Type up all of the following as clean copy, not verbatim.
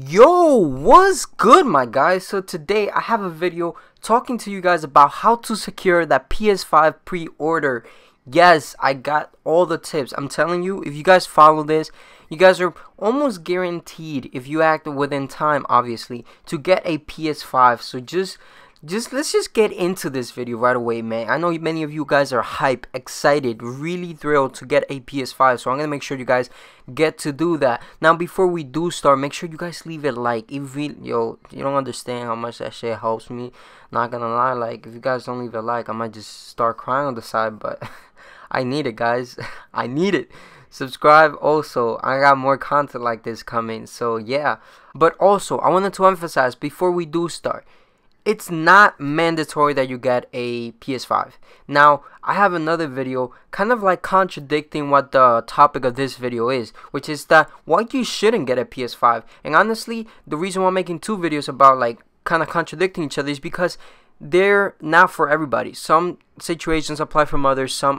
Yo, what's good, my guys? So today I have a video talking to you guys about how to secure that PS5 pre-order. Yes, I got all the tips. I'm telling you, if you guys follow this, you guys are almost guaranteed, if you act within time, obviously, to get a PS5. So let's just get into this video right away, man. I know many of you guys are hype, excited, really thrilled to get a PS5, so I'm gonna make sure you guys get to do that. Now, before we do start, make sure you guys leave a like. If you don't understand how much that shit helps me. Not gonna lie, like if you guys don't leave a like, I might just start crying on the side, but I need it, guys. I need it. Subscribe also. I got more content like this coming, so yeah. But also, I wanted to emphasize before we do start, it's not mandatory that you get a PS5. Now, I have another video kind of like contradicting what the topic of this video is, which is that why you shouldn't get a PS5. And honestly, the reason why I'm making two videos about like kind of contradicting each other is because they're not for everybody. Some situations apply for others, some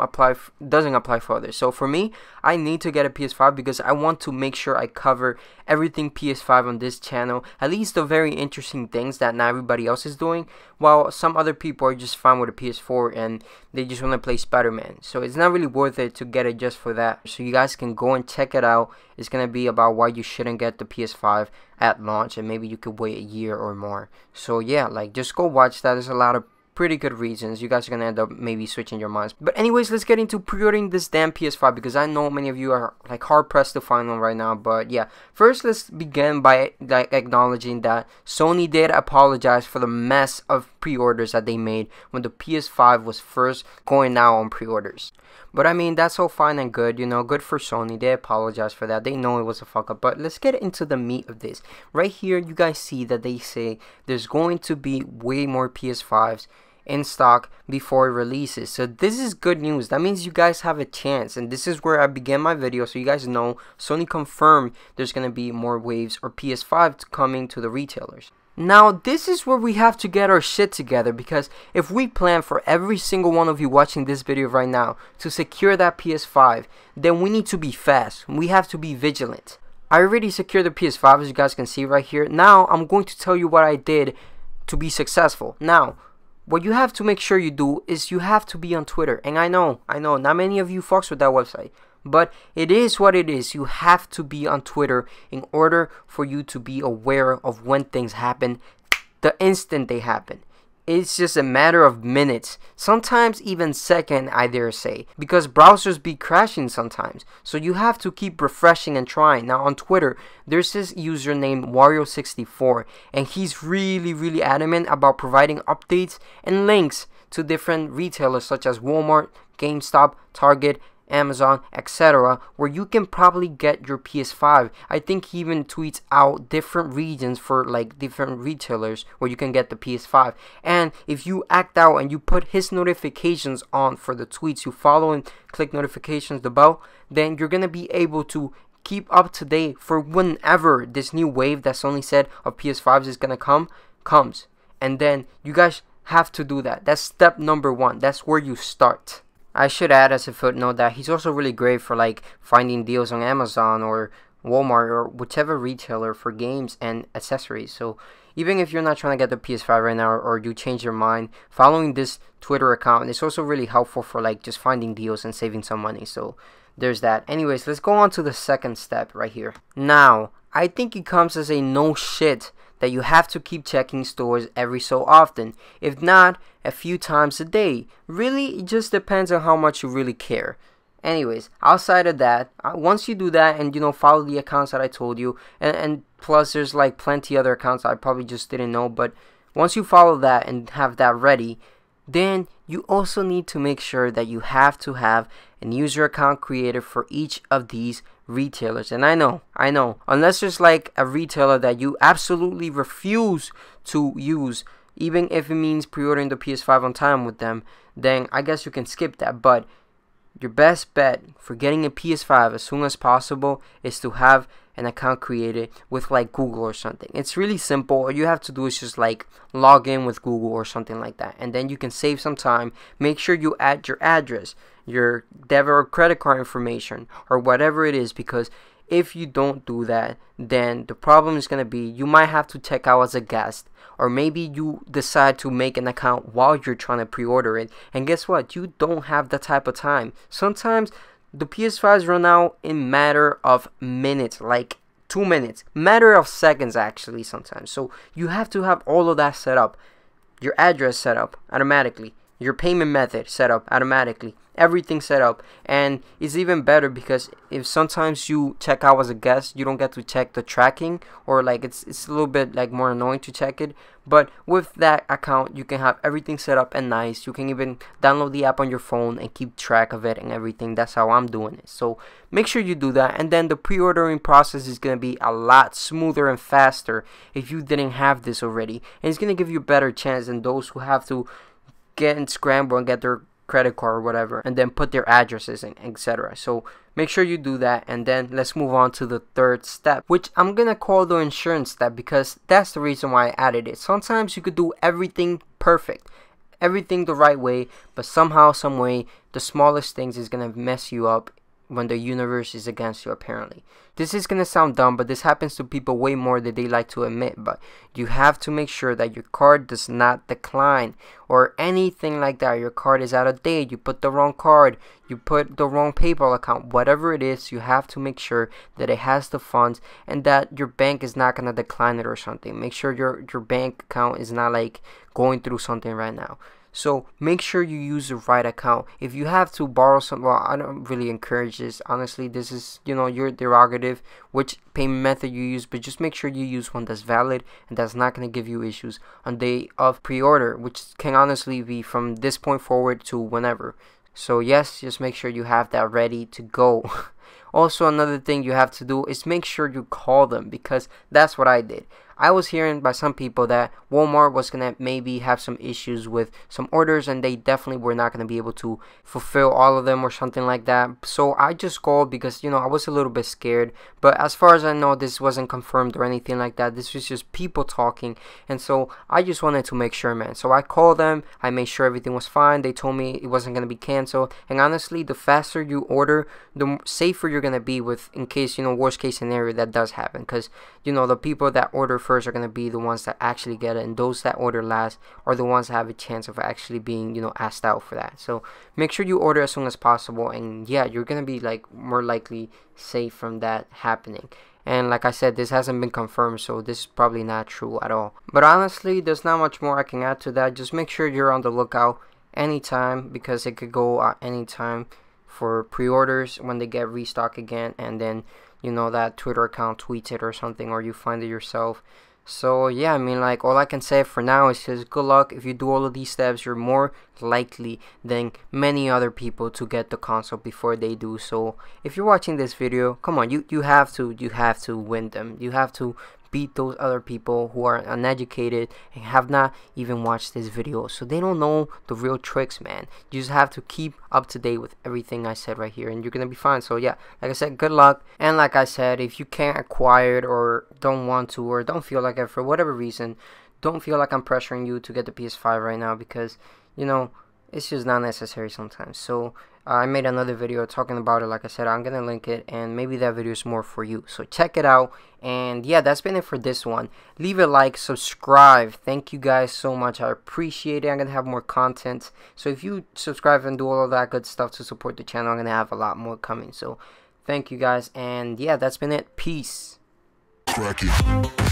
doesn't apply for others. So for me, I need to get a PS5 because I want to make sure I cover everything PS5 on this channel, at least the very interesting things that not everybody else is doing, while some other people are just fine with a PS4 and they just want to play Spider-Man. So it's not really worth it to get it just for that. So you guys can go and check it out. It's gonna be about why you shouldn't get the PS5 at launch, and maybe you could wait a year or more. So yeah, like just go watch that. There's a lot of pretty good reasons. You guys are gonna end up maybe switching your minds. But anyways, let's get into pre-ordering this damn PS5 because I know many of you are like hard pressed to find one right now. But yeah, first let's begin by like acknowledging that Sony did apologize for the mess of pre-orders that they made when the PS5 was first going out on pre-orders. But I mean, that's all fine and good, you know, good for Sony. They apologize for that. They know it was a fuck up. But let's get into the meat of this. Right here, you guys see that they say there's going to be way more PS5s in stock before it releases. So this is good news. That means you guys have a chance, and this is where I began my video, so you guys know Sony confirmed there's gonna be more waves or PS5 coming to the retailers. Now this is where we have to get our shit together, because if we plan for every single one of you watching this video right now to secure that PS5, then we need to be fast. We have to be vigilant. I already secured the PS5, as you guys can see right here. Now I'm going to tell you what I did to be successful. Now, what you have to make sure you do is you have to be on Twitter. And I know, not many of you fucks with that website, but it is what it is. You have to be on Twitter in order for you to be aware of when things happen, the instant they happen. It's just a matter of minutes, sometimes even second, I dare say, because browsers be crashing sometimes. So you have to keep refreshing and trying. Now on Twitter, there's this user named Wario64, and he's really adamant about providing updates and links to different retailers such as Walmart, GameStop, Target, Amazon, etc., where you can probably get your PS5. I think he even tweets out different regions for like different retailers where you can get the PS5. And if you act out and you put his notifications on for the tweets you follow and click notifications, the bell, then you're gonna be able to keep up to date for whenever this new wave that Sony said of PS5s is gonna comes. And then you guys have to do that. That's step number one. That's where you start. I should add as a footnote that he's also really great for like finding deals on Amazon or Walmart or whichever retailer for games and accessories. So even if you're not trying to get the PS5 right now, or you change your mind, following this Twitter account is also really helpful for like just finding deals and saving some money. So there's that. Anyways, let's go on to the second step right here. Now, I think it comes as a no shit that you have to keep checking stores every so often, if not a few times a day. Really, it just depends on how much you really care. Anyways, outside of that, once you do that and follow the accounts that I told you, and plus there's like plenty other accounts I probably just didn't know, but once you follow that and have that ready, then you also need to make sure that you have to have an user account created for each of these retailers. And I know, unless there's like a retailer that you absolutely refuse to use, even if it means pre-ordering the PS5 on time with them, then I guess you can skip that. But your best bet for getting a PS5 as soon as possible is to have an account created with like Google or something. It's really simple. All you have to do is just like log in with Google or something like that, and then you can save some time. Make sure you add your address, your debit or credit card information, or whatever it is, because if you don't do that, then the problem is going to be you might have to check out as a guest, or maybe you decide to make an account while you're trying to pre-order it, and guess what, you don't have that type of time. Sometimes the PS5s run out in matter of minutes, like 2 minutes, matter of seconds actually sometimes. So you have to have all of that set up, your address set up automatically, your payment method set up automatically, everything set up. And it's even better because if sometimes you check out as a guest, you don't get to check the tracking, or like it's a little bit like more annoying to check it. But with that account, you can have everything set up and nice. You can even download the app on your phone and keep track of it and everything. That's how I'm doing it. So make sure you do that, and then the pre-ordering process is going to be a lot smoother and faster if you didn't have this already, and it's going to give you a better chance than those who have to get and scramble and get their credit card or whatever and then put their addresses in, etc. So make sure you do that, and then let's move on to the third step, which I'm gonna call the insurance step, because that's the reason why I added it. Sometimes you could do everything perfect, everything the right way, but somehow, some way, the smallest things is gonna mess you up when the universe is against you, apparently. This is gonna sound dumb, but this happens to people way more than they like to admit. But you have to make sure that your card does not decline or anything like that. Your card is out of date, you put the wrong card, you put the wrong PayPal account, whatever it is, you have to make sure that it has the funds and that your bank is not gonna decline it or something. Make sure your bank account is not like going through something right now. So make sure you use the right account. If you have to borrow some, well, I don't really encourage this. Honestly, this is, you know, your derogative, which payment method you use, but just make sure you use one that's valid and that's not going to give you issues on day of pre-order, which can honestly be from this point forward to whenever. So yes, just make sure you have that ready to go. Also, another thing you have to do is make sure you call them, because that's what I did. I was hearing by some people that Walmart was going to maybe have some issues with some orders, and they definitely were not going to be able to fulfill all of them or something like that. So I just called because, you know, I was a little bit scared. But as far as I know, this wasn't confirmed or anything like that. This was just people talking. And so I just wanted to make sure, man. So I called them. I made sure everything was fine. They told me it wasn't going to be canceled. And honestly, the faster you order, the safer you're going to be with, in case, you know, worst case scenario that does happen. Because, you know, the people that order first are going to be the ones that actually get it, and those that order last are the ones that have a chance of actually being, you know, asked out for that. So make sure you order as soon as possible, and yeah, you're going to be like more likely safe from that happening. And like I said, this hasn't been confirmed, so this is probably not true at all. But honestly, there's not much more I can add to that. Just make sure you're on the lookout anytime, because it could go at any time for pre-orders when they get restock again, and then, you know, that Twitter account tweets it or something, or you find it yourself. So yeah, I mean, like, all I can say for now is just good luck. If you do all of these steps, you're more likely than many other people to get the console before they do. So if you're watching this video, come on, you have to win them. You have to beat those other people who are uneducated and have not even watched this video, so they don't know the real tricks, man. You just have to keep up to date with everything I said right here, and you're gonna be fine. So yeah, like I said, good luck. And like I said, if you can't acquire it, or don't want to, or don't feel like it for whatever reason, don't feel like I'm pressuring you to get the PS5 right now, because, you know, it's just not necessary sometimes. So I made another video talking about it. Like I said, I'm gonna link it, and maybe that video is more for you, so check it out. And yeah, that's been it for this one. Leave a like, subscribe. Thank you guys so much, I appreciate it. I'm gonna have more content, so if you subscribe and do all of that good stuff to support the channel, I'm gonna have a lot more coming. So thank you guys, and yeah, that's been it. Peace. Crack it.